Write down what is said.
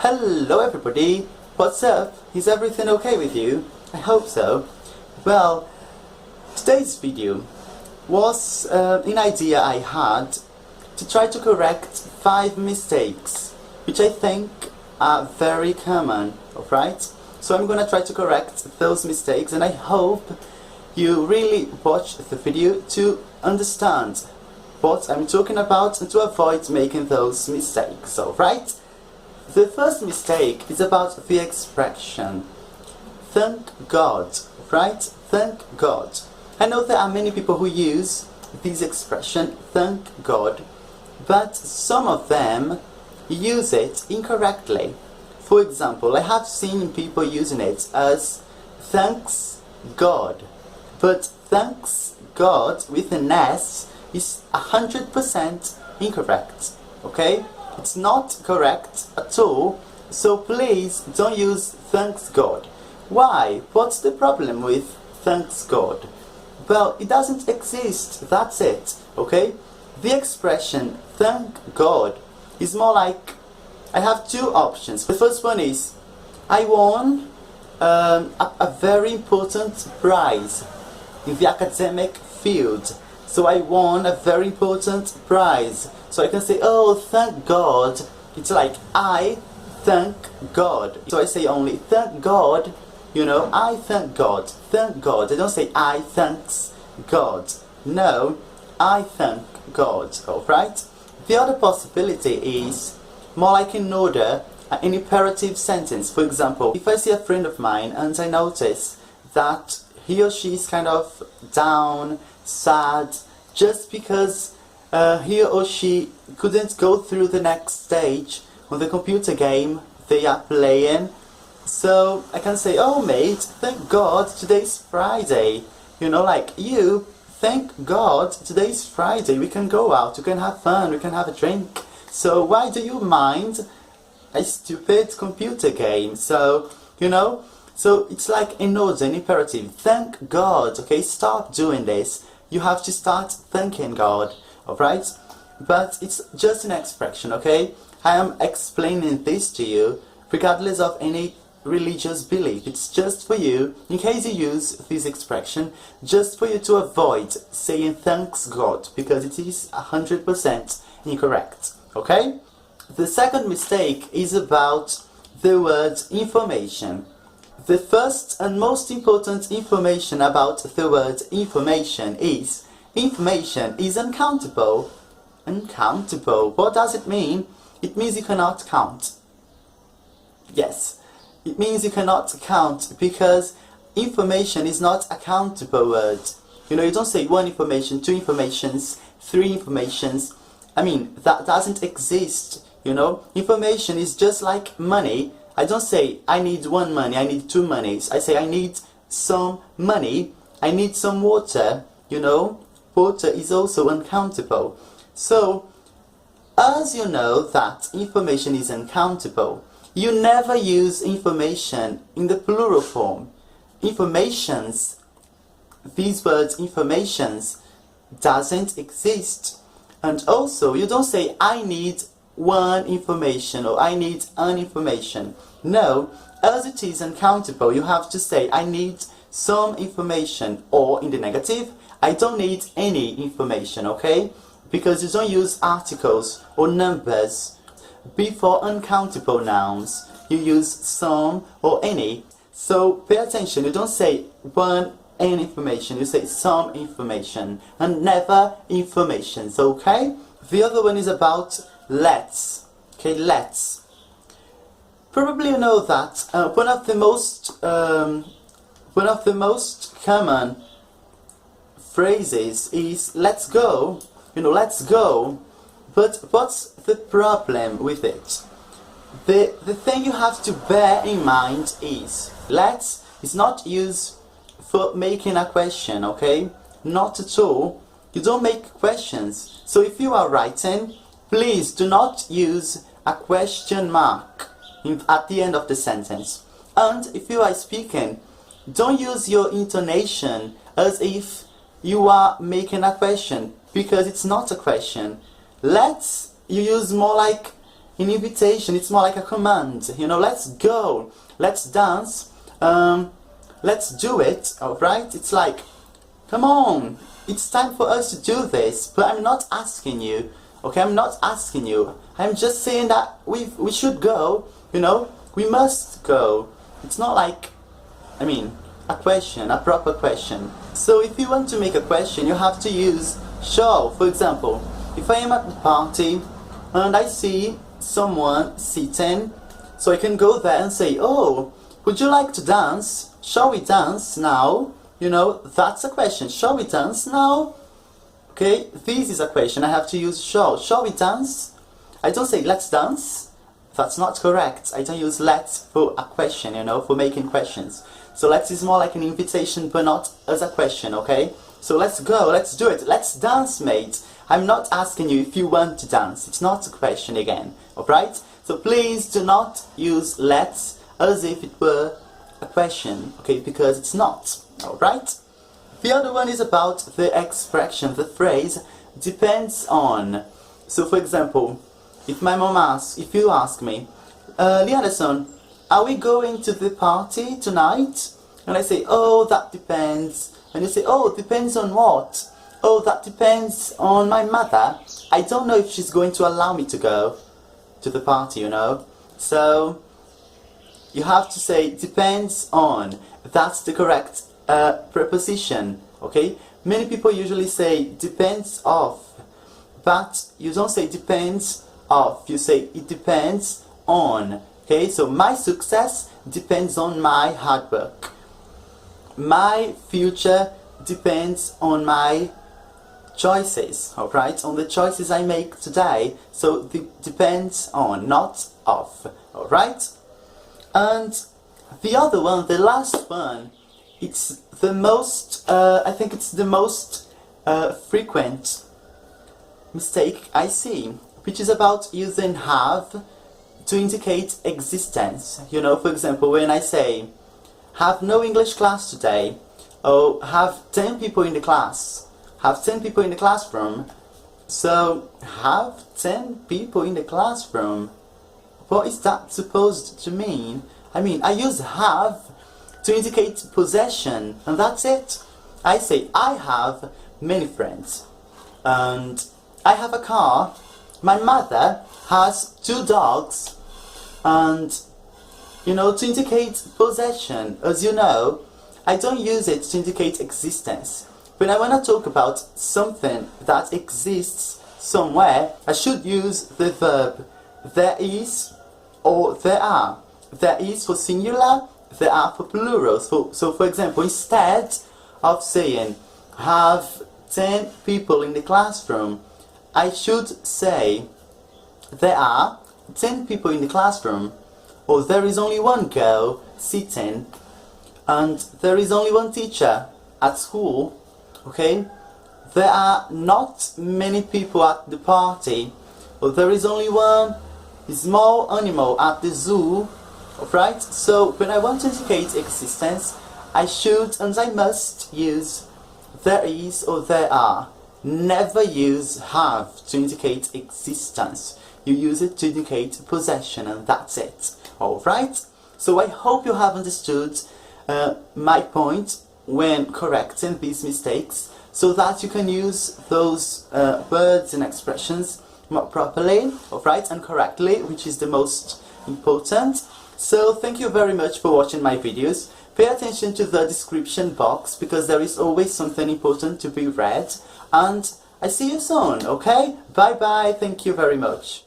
Hello everybody, what's up? Is everything okay with you? I hope so. Well, today's video was an idea I had to try to correct 5 mistakes which I think are very common, alright? So I'm gonna try to correct those mistakes, and I hope you really watch the video to understand what I'm talking about and to avoid making those mistakes, alright? The first mistake is about the expression thank God, right? Thank God. I know there are many people who use this expression thank God, but some of them use it incorrectly. For example, I have seen people using it as thanks God, but thanks God with an S is 100% incorrect, okay? It's not correct at all, so please don't use thanks God. Why? What's the problem with thanks God? Well, it doesn't exist, that's it, okay? The expression thank God is more like, I have 2 options. The first one is, I won a very important prize in the academic field. So I won a very important prize. So I can say, oh, thank God. It's like, I thank God. So I say only, thank God. You know, I thank God. Thank God. I don't say, I thanks God. No, I thank God. Alright? The other possibility is more like an order, an imperative sentence. For example, if I see a friend of mine and I notice that he or she is kind of down, sad, just because he or she couldn't go through the next stage on the computer game they are playing. So I can say, oh mate, thank God today's Friday. You know, like, you, thank God today's Friday, we can go out, we can have fun, we can have a drink. So why do you mind a stupid computer game? So, you know, so it's like an order, an imperative. Thank God, okay, stop doing this. You have to start thanking God, alright? But it's just an expression, okay? I am explaining this to you regardless of any religious belief. It's just for you, in case you use this expression, just for you to avoid saying thanks God, because it is 100% incorrect, okay? The second mistake is about the word information. The first and most important information about the word information is uncountable. Uncountable. What does it mean? It means you cannot count. Yes, it means you cannot count because information is not a countable word. You know, you don't say 1 information, 2 informations, 3 informations. I mean, that doesn't exist, you know. Information is just like money. I don't say, I need 1 money, I need 2 monies. I say, I need some money, I need some water, you know. Water is also uncountable. So, as you know that information is uncountable, you never use information in the plural form. Informations, these words informations, doesn't exist. And also, you don't say, I need 1 information or I need an information. No, as it is uncountable, you have to say I need some information, or in the negative, I don't need any information, okay? Because you don't use articles or numbers before uncountable nouns. You use some or any. So pay attention, you don't say 1 any information, you say some information and never informations, okay? The other one is about let's. Okay, let's. Probably you know that one of the most common phrases is let's go. You know, let's go. But what's the problem with it? The thing you have to bear in mind is let's is not used for making a question, okay? Not at all. You don't make questions. So if you are writing, please do not use a question mark at the end of the sentence. And if you are speaking, don't use your intonation as if you are making a question, because it's not a question. Let's, you use more like an invitation, it's more like a command. You know, let's go, let's dance, let's do it, alright? It's like, come on, it's time for us to do this, but I'm not asking you, okay? I'm not asking you. I'm just saying that we should go, you know? We must go. It's not like, I mean, a question, a proper question. So if you want to make a question, you have to use shall. For example, if I am at the party and I see someone sitting, so I can go there and say, oh, would you like to dance? Shall we dance now? You know, that's a question. Shall we dance now? Okay, this is a question. I have to use shall. Shall we dance? I don't say let's dance. That's not correct. I don't use let's for a question, you know, for making questions. So let's is more like an invitation, but not as a question, okay? So let's go, let's do it. Let's dance, mate. I'm not asking you if you want to dance. It's not a question again, alright? So please do not use let's as if it were a question, okay? Because it's not, alright? The other one is about the expression, the phrase depends on. So for example, if my mom asks, if you ask me, Lianderson, are we going to the party tonight? And I say, oh, that depends. And you say, oh, depends on what? Oh, that depends on my mother. I don't know if she's going to allow me to go to the party, you know. So you have to say depends on. That's the correct preposition, okay? Many people usually say depends of, but you don't say depends of, you say it depends on. Okay, so my success depends on my hard work. My future depends on my choices, alright? On the choices I make today. So it depends on, not of, alright? And the other one, the last one, it's the most, I think it's the most frequent mistake I see, which is about using have to indicate existence. You know, for example, when I say have no English class today, or have 10 people in the class, have 10 people in the classroom. So have 10 people in the classroom, what is that supposed to mean? I mean, I use have to indicate possession, and that's it. I say I have many friends, and I have a car. My mother has 2 dogs, and you know, to indicate possession, as you know, I don't use it to indicate existence. When I want to talk about something that exists somewhere, I should use the verb there is or there are. There is for singular, there are for plural. So for example, instead of saying have 10 people in the classroom, I should say there are 10 people in the classroom, or there is only one girl sitting, and there is only one teacher at school, okay? There are not many people at the party, or there is only one small animal at the zoo, right? So when I want to indicate existence, I should and I must use there is or there are. Never use have to indicate existence. You use it to indicate possession, and that's it. Alright? So I hope you have understood my point when correcting these mistakes, so that you can use those words and expressions more properly, alright, and correctly, which is the most important. So thank you very much for watching my videos. Pay attention to the description box, because there is always something important to be read. And I see you soon, okay? Bye bye, thank you very much.